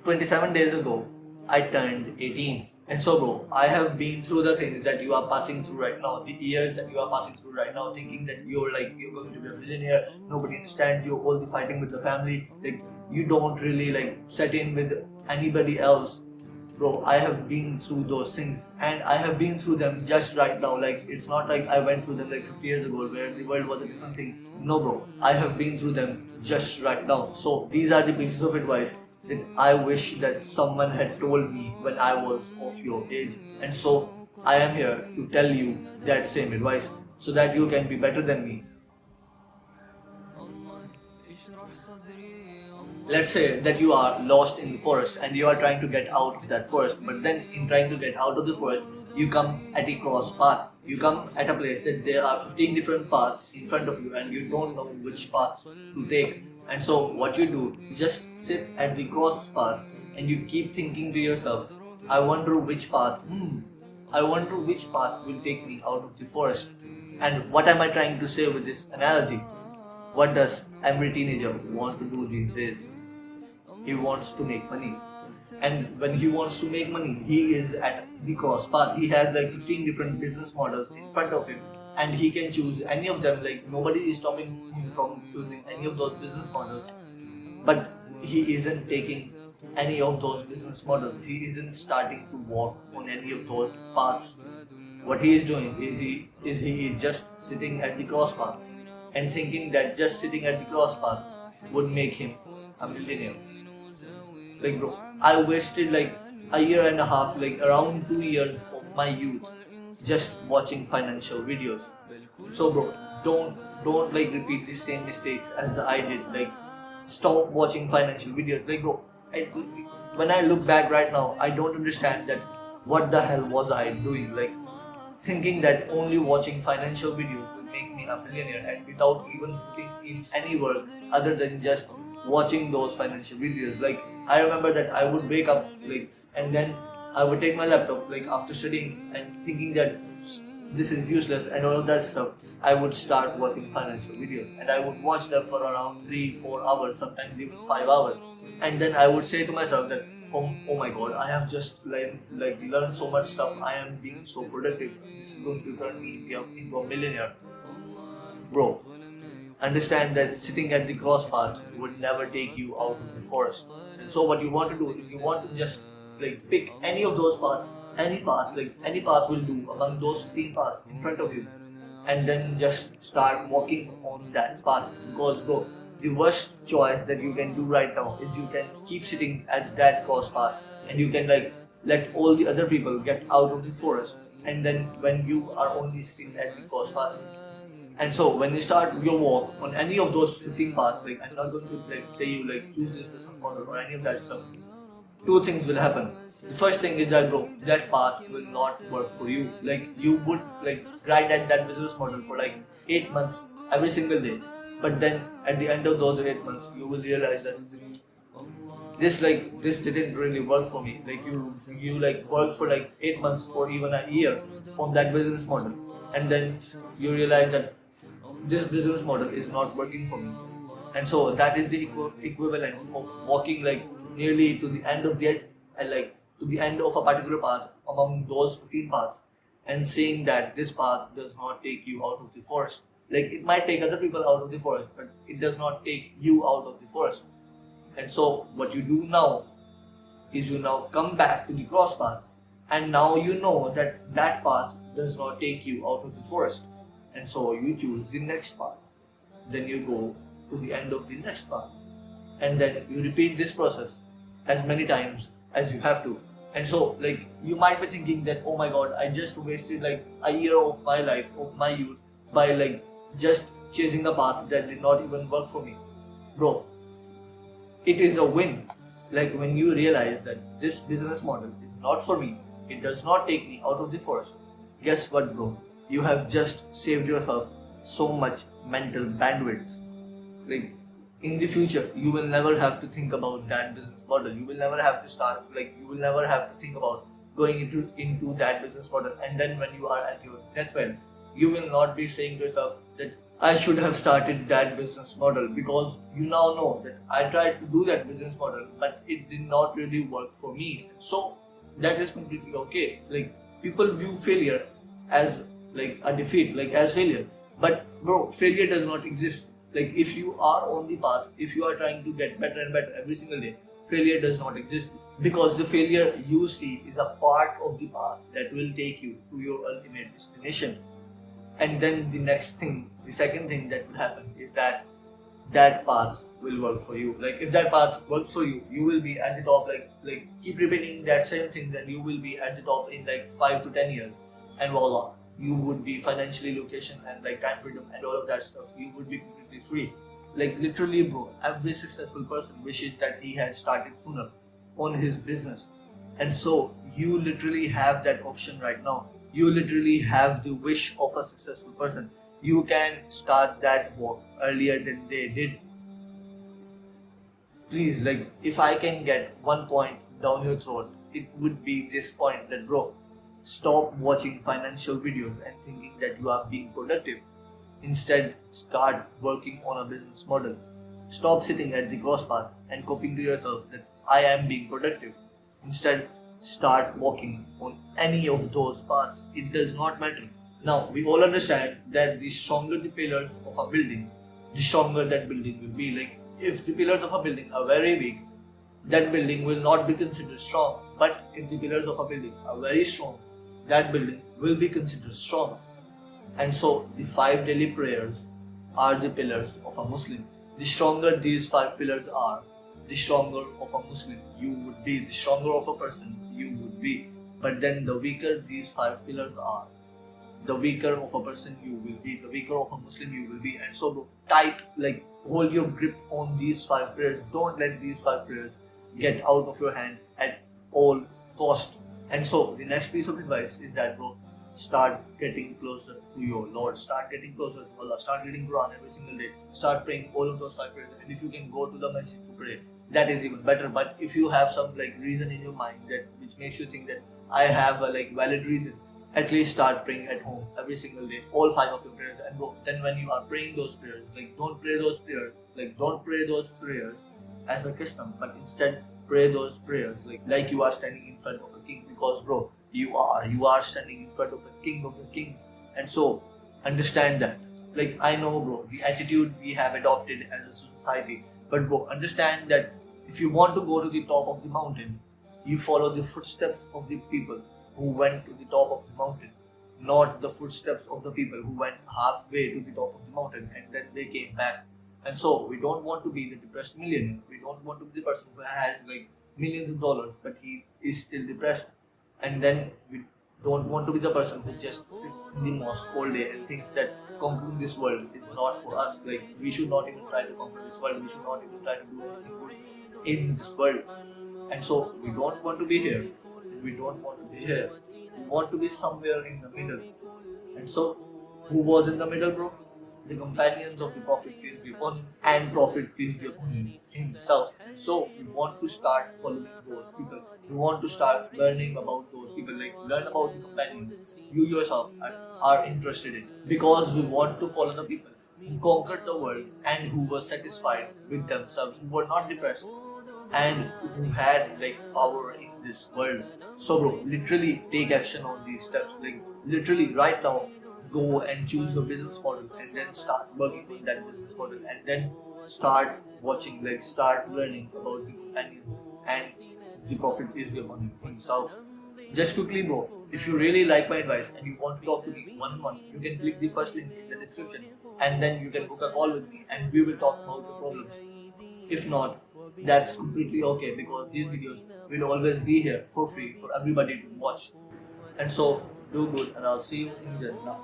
27 days ago, I turned 18. And so, bro, I have been through the things that you are passing through right now, the years that you are passing through right now, thinking that you're going to be a millionaire, nobody understands you, all the fighting with the family, like you don't really like set in with anybody else. Bro, I have been through those things and I have been through them just right now. Like, it's not like I went through them like 50 years ago where the world was a different thing. No, bro, I have been through them just right now. So, these are the pieces of advice that I wish that someone had told me when I was of your age. And so, I am here to tell you that same advice so that you can be better than me. Let's say that you are lost in the forest and you are trying to get out of that forest, but then in trying to get out of the forest, you come at a cross path. You come at a place that there are 15 different paths in front of you and you don't know which path to take. And so what you do, you just sit at the cross path and you keep thinking to yourself, I wonder which path, I wonder which path will take me out of the forest. And what am I trying to say with this analogy? What does every teenager want to do these days? He wants to make money. And when he wants to make money, he is at the cross path. He has like 15 different business models in front of him and he can choose any of them. Like, nobody is stopping him from choosing any of those business models. But he isn't taking any of those business models. He isn't starting to walk on any of those paths. What he is doing is he is just sitting at the cross path and thinking that just sitting at the cross path would make him a millionaire. Like, bro, I wasted like a year and a half, like around 2 years of my youth just watching financial videos. So, bro, don't like repeat the same mistakes as I did. Like, stop watching financial videos. Like, bro, when I look back right now, I don't understand that what the hell was I doing. Like, thinking that only watching financial videos will make me a millionaire and without even putting in any work other than just watching those financial videos. Like, I remember that I would wake up like and then I would take my laptop like after studying and thinking that this is useless and all of that stuff. I would start watching financial videos and I would watch them for around 3-4 hours, sometimes even 5 hours. And then I would say to myself that oh my god, I have just like learned so much stuff. I am being so productive. This is going to turn me into a millionaire. Bro, understand that sitting at the cross path would never take you out of the forest. And so what you want to do is you want to just like pick any of those paths, like any path will do among those 15 paths in front of you, and then just start walking on that path. Because, bro, the worst choice that you can do right now is you can keep sitting at that cross path and you can like let all the other people get out of the forest, and then when you are only sitting at the cross path. And so when you start your walk on any of those 15 paths, like I'm not going to like say you like choose this business model or any of that stuff. Two things will happen. The first thing is that, bro, that path will not work for you. Like, you would like grind at that business model for like 8 months every single day. But then at the end of those 8 months, you will realize that this didn't really work for me. Like, you like work for like 8 months or even a year on that business model, and then you realize that this business model is not working for me. And so that is the equivalent of walking like nearly to the end of to the end of a particular path among those 15 paths and saying that this path does not take you out of the forest. Like, it might take other people out of the forest, but it does not take you out of the forest. And so what you do now is you now come back to the cross path, and now you know that that path does not take you out of the forest. And so you choose the next path. Then you go to the end of the next path. And then you repeat this process as many times as you have to. And so like you might be thinking that, oh my god, I just wasted like a year of my life, of my youth, by like just chasing the path that did not even work for me. Bro, it is a win. Like, when you realize that this business model is not for me, it does not take me out of the forest. Guess what, bro? You have just saved yourself so much mental bandwidth. Like, in the future, you will never have to think about that business model. You will never have to you will never have to think about going into that business model. And then when you are at your deathbed, you will not be saying to yourself that I should have started that business model, because you now know that I tried to do that business model, but it did not really work for me. So that is completely okay. Like, people view failure as like a defeat, like as failure. But bro, failure does not exist. Like, if you are on the path, if you are trying to get better and better every single day, failure does not exist, because the failure you see is a part of the path that will take you to your ultimate destination. And then the second thing that will happen is that that path will work for you. Like, if that path works for you, you will be at the top. Like keep repeating that same thing, then you will be at the top in like 5 to 10 years, and voila, you would be financially location and like time freedom and all of that stuff. You would be completely free. Like, literally bro, every successful person wishes that he had started sooner on his business. And so you literally have that option right now. You literally have the wish of a successful person. You can start that walk earlier than they did. Please, like, if I can get one point down your throat, it would be this point, that bro, stop watching financial videos and thinking that you are being productive. Instead, start working on a business model. Stop sitting at the cross path and copying to yourself that I am being productive. Instead, start walking on any of those paths. It does not matter. Now, we all understand that the stronger the pillars of a building, the stronger that building will be. Like, if the pillars of a building are very weak, that building will not be considered strong. But if the pillars of a building are very strong, that building will be considered strong. And so, the 5 daily prayers are the pillars of a Muslim. The stronger these 5 pillars are, the stronger of a Muslim you would be, the stronger of a person you would be. But then the weaker these 5 pillars are, the weaker of a person you will be, the weaker of a Muslim you will be. And so bro, tight, like, hold your grip on these 5 prayers. Don't let these 5 prayers get out of your hand at all cost. And so the next piece of advice is that bro, start getting closer to your Lord. Start getting closer to Allah. Start reading Quran every single day. Start praying all of those 5 prayers. And if you can go to the masjid to pray, that is even better. But if you have some like reason in your mind that which makes you think that I have a like valid reason, at least start praying at home every single day, all 5 of your prayers. And bro, then when you are praying those prayers, like, don't pray those prayers as a custom, but instead pray those prayers like you are standing in front of a king. Because bro, you are standing in front of the king of the kings. And so understand that. Like, I know bro, the attitude we have adopted as a society, but bro, understand that if you want to go to the top of the mountain, you follow the footsteps of the people who went to the top of the mountain, not the footsteps of the people who went halfway to the top of the mountain and then they came back. And so we don't want to be the depressed millionaire. We don't want to be the person who has like millions of dollars but he is still depressed. And then we don't want to be the person who just sits in the mosque all day and thinks that conquering this world is not for us. Like, we should not even try to conquer this world. We should not even try to do anything good in this world. And so we don't want to be here. We don't want to be here. We want to be somewhere in the middle. And so, who was in the middle, bro? The companions of the Prophet, peace be upon him, and Prophet, peace be upon him himself. So, we want to start following those people. We want to start learning about those people, like learn about the companions you yourself are interested in. Because we want to follow the people who conquered the world and who were satisfied with themselves, who were not depressed, and who had like power in this world. So bro, literally take action on these steps. Like, literally right now, go and choose your business model and then start working on that business model, and then start watching, like start learning about the companions and the Prophet is upon him himself. Just quickly bro, if you really like my advice and you want to talk to me one-on-one, you can click the first link in the description and then you can book a call with me and we will talk about your problems. If not, that's completely okay, because these videos will always be here for free for everybody to watch. And so, do good, and I'll see you in Jannah.